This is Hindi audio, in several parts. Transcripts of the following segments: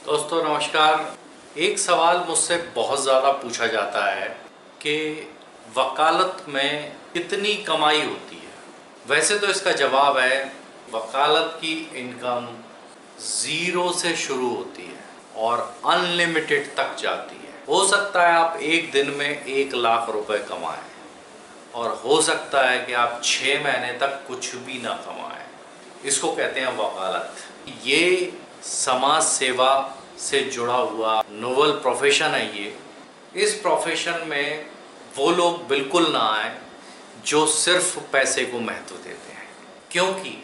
दोस्तों नमस्कार। एक सवाल मुझसे बहुत ज़्यादा पूछा जाता है कि वकालत में कितनी कमाई होती है। वैसे तो इसका जवाब है वकालत की इनकम ज़ीरो से शुरू होती है और अनलिमिटेड तक जाती है। हो सकता है आप एक दिन में 1 लाख रुपए कमाएं और हो सकता है कि आप 6 महीने तक कुछ भी ना कमाएं। इसको कहते हैं वकालत। ये समाज सेवा से जुड़ा हुआ नोबल प्रोफेशन है। इस प्रोफेशन में वो लोग बिल्कुल ना आए जो सिर्फ पैसे को महत्व देते हैं, क्योंकि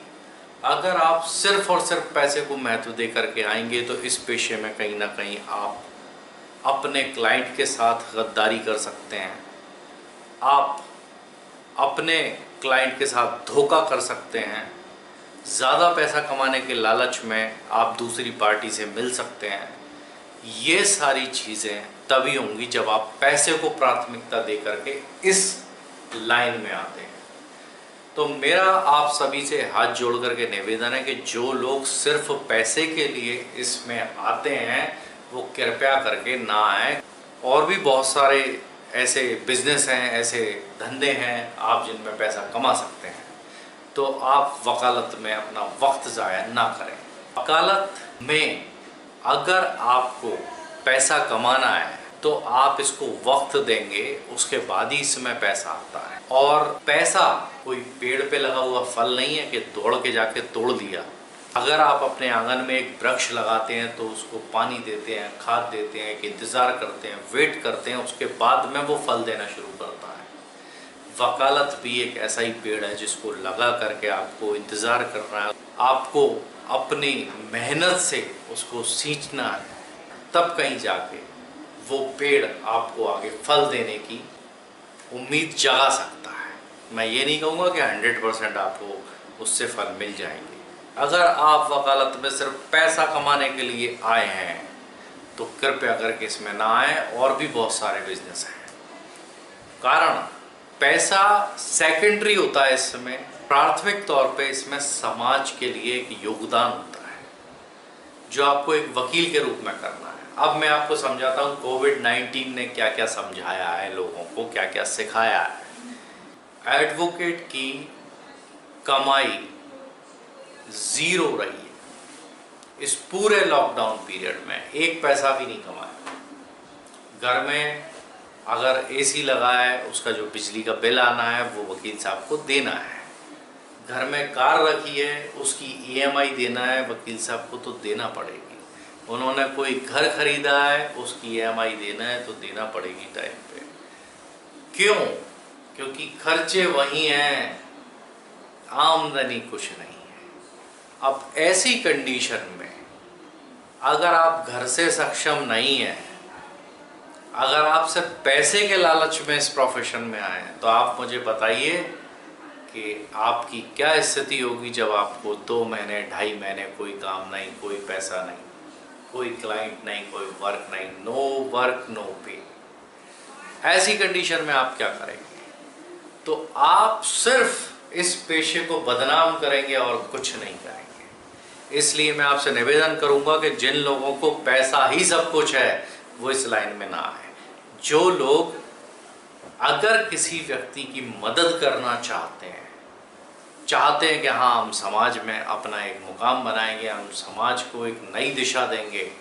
अगर आप सिर्फ और सिर्फ पैसे को महत्व दे करके आएंगे तो इस पेशे में कहीं ना कहीं आप अपने क्लाइंट के साथ गद्दारी कर सकते हैं, आप अपने क्लाइंट के साथ धोखा कर सकते हैं, ज़्यादा पैसा कमाने के लालच में आप दूसरी पार्टी से मिल सकते हैं। ये सारी चीज़ें तभी होंगी जब आप पैसे को प्राथमिकता दे करके इस लाइन में आते हैं। तो मेरा आप सभी से हाथ जोड़ करके निवेदन है कि जो लोग सिर्फ पैसे के लिए इसमें आते हैं वो कृपया करके ना आए। और भी बहुत सारे ऐसे बिजनेस हैं, ऐसे धंधे हैं आप जिनमें पैसा कमा सकते हैं, तो आप वकालत में अपना वक्त ज़ाया ना करें। वकालत में अगर आपको पैसा कमाना है तो आप इसको वक्त देंगे, उसके बाद ही इसमें पैसा आता है। और पैसा कोई पेड़ पे लगा हुआ फल नहीं है कि दौड़ के जाके तोड़ लिया। अगर आप अपने आंगन में एक वृक्ष लगाते हैं तो उसको पानी देते हैं, खाद देते हैं, कि इंतज़ार करते हैं, वेट करते हैं, उसके बाद में वो फल देना शुरू करता है। वकालत भी एक ऐसा ही पेड़ है जिसको लगा करके आपको इंतज़ार करना है, आपको अपनी मेहनत से उसको सींचना है, तब कहीं जाके वो पेड़ आपको आगे फल देने की उम्मीद जगा सकता है। मैं ये नहीं कहूँगा कि 100% आपको उससे फल मिल जाएंगे। अगर आप वकालत में सिर्फ पैसा कमाने के लिए आए हैं तो कृपया करके इसमें ना आए। और भी बहुत सारे बिजनेस हैं, कारण पैसा सेकेंडरी होता है। इसमें प्राथमिक तौर पे इसमें समाज के लिए एक योगदान होता है जो आपको एक वकील के रूप में करना है। अब मैं आपको समझाता हूँ कोविड-19 ने क्या क्या समझाया है, लोगों को क्या क्या सिखाया है। एडवोकेट की कमाई ज़ीरो रही है इस पूरे लॉकडाउन पीरियड में, एक पैसा भी नहीं कमाया। घर में अगर एसी लगा है उसका जो बिजली का बिल आना है वो वकील साहब को देना है। घर में कार रखी है उसकी ईएमआई देना है, वकील साहब को तो देना पड़ेगी। उन्होंने कोई घर खरीदा है उसकी ईएमआई देना है तो देना पड़ेगी टाइम पे। क्यों? क्योंकि खर्चे वही हैं, आमदनी कुछ नहीं है। अब ऐसी कंडीशन में अगर आप घर से सक्षम नहीं हैं, अगर आप सिर्फ पैसे के लालच में इस प्रोफेशन में आए हैं, तो आप मुझे बताइए कि आपकी क्या स्थिति होगी जब आपको 2 महीने 2.5 महीने कोई काम नहीं, कोई पैसा नहीं, कोई क्लाइंट नहीं, कोई वर्क नहीं, नो वर्क नो पे। ऐसी कंडीशन में आप क्या करेंगे? तो आप सिर्फ इस पेशे को बदनाम करेंगे और कुछ नहीं करेंगे। इसलिए मैं आपसे निवेदन करूंगा कि जिन लोगों को पैसा ही सब कुछ है वो इस लाइन में ना आए। जो लोग अगर किसी व्यक्ति की मदद करना चाहते हैं कि हाँ हम समाज में अपना एक मुकाम बनाएंगे, हम समाज को एक नई दिशा देंगे,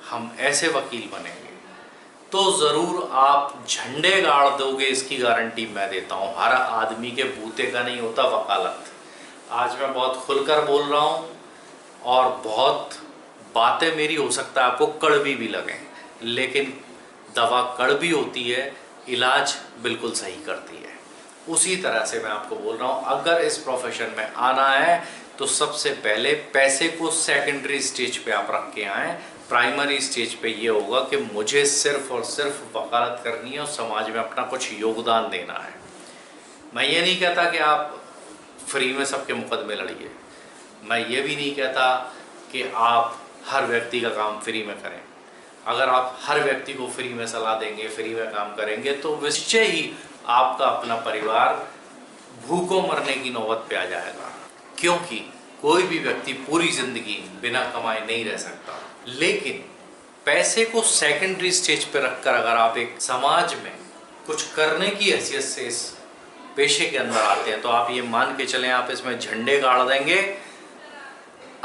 हम ऐसे वकील बनेंगे, तो ज़रूर आप झंडे गाड़ दोगे, इसकी गारंटी मैं देता हूँ। हर आदमी के बूते का नहीं होता वकालत। आज मैं बहुत खुलकर बोल रहा हूँ और बहुत बातें मेरी हो सकता है आपको कड़वी भी लगें, लेकिन दवा कड़वी होती है, इलाज बिल्कुल सही करती है। उसी तरह से मैं आपको बोल रहा हूँ, अगर इस प्रोफेशन में आना है तो सबसे पहले पैसे को सेकेंडरी स्टेज पे आप रख के आएँ। प्राइमरी स्टेज पे ये होगा कि मुझे सिर्फ और सिर्फ वकालत करनी है और समाज में अपना कुछ योगदान देना है। मैं ये नहीं कहता कि आप फ्री में सबके मुकदमे लड़िए, मैं ये भी नहीं कहता कि आप हर व्यक्ति का काम फ्री में करें। अगर आप हर व्यक्ति को फ्री में सलाह देंगे, फ्री में काम करेंगे, तो निश्चय ही आपका अपना परिवार भूखों मरने की नौबत पे आ जाएगा। क्योंकि कोई भी व्यक्ति पूरी ज़िंदगी बिना कमाए नहीं रह सकता, लेकिन पैसे को सेकेंडरी स्टेज पर रखकर अगर आप एक समाज में कुछ करने की हैसियत से इस पेशे के अंदर आते हैं तो आप ये मान के चलें आप इसमें झंडे गाड़ देंगे।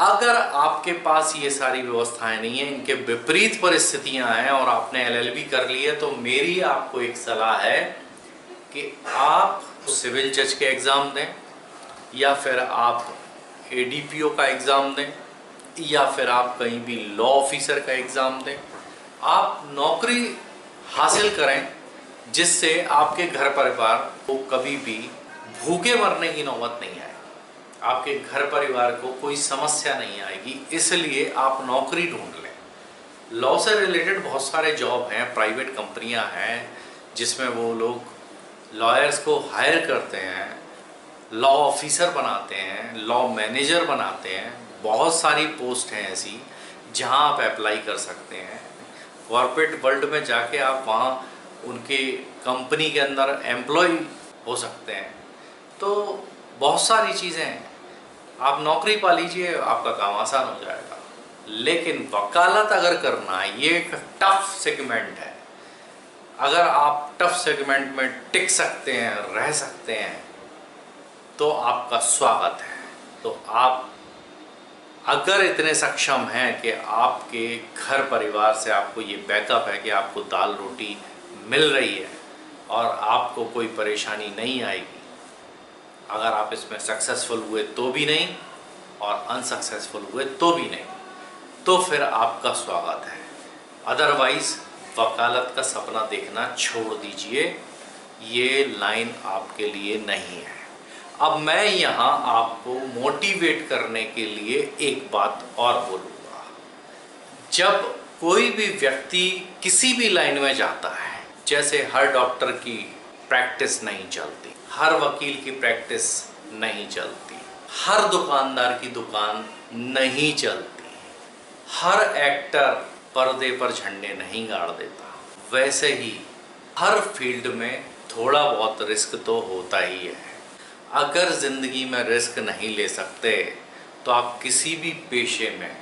अगर आपके पास ये सारी व्यवस्थाएं नहीं है, इनके विपरीत परिस्थितियां हैं और आपने LLB कर ली है, तो मेरी आपको एक सलाह है कि आप सिविल जज के एग्ज़ाम दें या फिर आप ADPO का एग्ज़ाम दें या फिर आप कहीं भी लॉ ऑफिसर का एग्ज़ाम दें। आप नौकरी हासिल करें जिससे आपके घर परिवार को कभी भी भूखे मरने की नौबत नहीं आए, आपके घर परिवार को कोई समस्या नहीं आएगी, इसलिए आप नौकरी ढूंढ लें। लॉ से रिलेटेड बहुत सारे जॉब हैं, प्राइवेट कंपनियां हैं जिसमें वो लोग लॉयर्स को हायर करते हैं, लॉ ऑफिसर बनाते हैं, लॉ मैनेजर बनाते हैं। बहुत सारी पोस्ट हैं ऐसी जहां आप अप्लाई कर सकते हैं। कॉर्पोरेट वर्ल्ड में जाके आप वहां उनके कंपनी के अंदर एम्प्लॉय हो सकते हैं। तो बहुत सारी चीज़ें हैं, आप नौकरी पा लीजिए, आपका काम आसान हो जाएगा। लेकिन वकालत अगर करना है, ये एक टफ सेगमेंट है। अगर आप टफ सेगमेंट में टिक सकते हैं, रह सकते हैं, तो आपका स्वागत है। तो आप अगर इतने सक्षम हैं कि आपके घर परिवार से आपको ये बैकअप है कि आपको दाल रोटी मिल रही है और आपको कोई परेशानी नहीं आएगी, अगर आप इसमें सक्सेसफुल हुए तो भी नहीं और अनसक्सेसफुल हुए तो भी नहीं, तो फिर आपका स्वागत है। अदरवाइज़ वकालत का सपना देखना छोड़ दीजिए, ये लाइन आपके लिए नहीं है। अब मैं यहाँ आपको मोटिवेट करने के लिए एक बात और बोलूँगा। जब कोई भी व्यक्ति किसी भी लाइन में जाता है, जैसे हर डॉक्टर की प्रैक्टिस नहीं चलती, हर वकील की प्रैक्टिस नहीं चलती, हर दुकानदार की दुकान नहीं चलती, हर एक्टर पर्दे पर झंडे नहीं गाड़ देता, वैसे ही हर फील्ड में थोड़ा बहुत रिस्क तो होता ही है। अगर ज़िंदगी में रिस्क नहीं ले सकते तो आप किसी भी पेशे में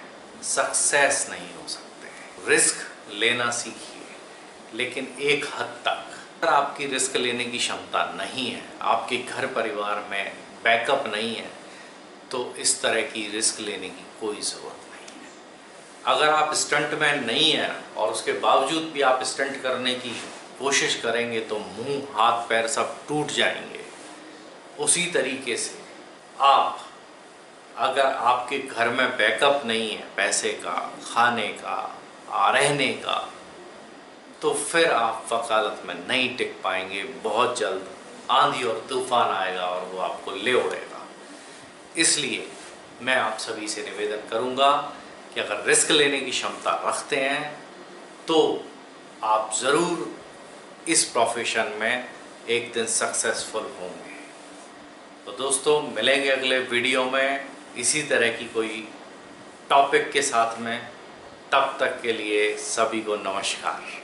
सक्सेस नहीं हो सकते। रिस्क लेना सीखिए, लेकिन एक हद तक। अगर आपकी रिस्क लेने की क्षमता नहीं है, आपके घर परिवार में बैकअप नहीं है, तो इस तरह की रिस्क लेने की कोई ज़रूरत नहीं है। अगर आप स्टंटमैन नहीं हैं और उसके बावजूद भी आप स्टंट करने की कोशिश करेंगे तो मुंह हाथ पैर सब टूट जाएंगे। उसी तरीके से आप, अगर आपके घर में बैकअप नहीं है पैसे का, खाने का, रहने का, तो फिर आप वकालत में नहीं टिक पाएंगे। बहुत जल्द आंधी और तूफान आएगा और वो आपको ले उड़ेगा। इसलिए मैं आप सभी से निवेदन करूंगा कि अगर रिस्क लेने की क्षमता रखते हैं तो आप ज़रूर इस प्रोफेशन में एक दिन सक्सेसफुल होंगे। तो दोस्तों, मिलेंगे अगले वीडियो में इसी तरह की कोई टॉपिक के साथ में। तब तक के लिए सभी को नमस्कार।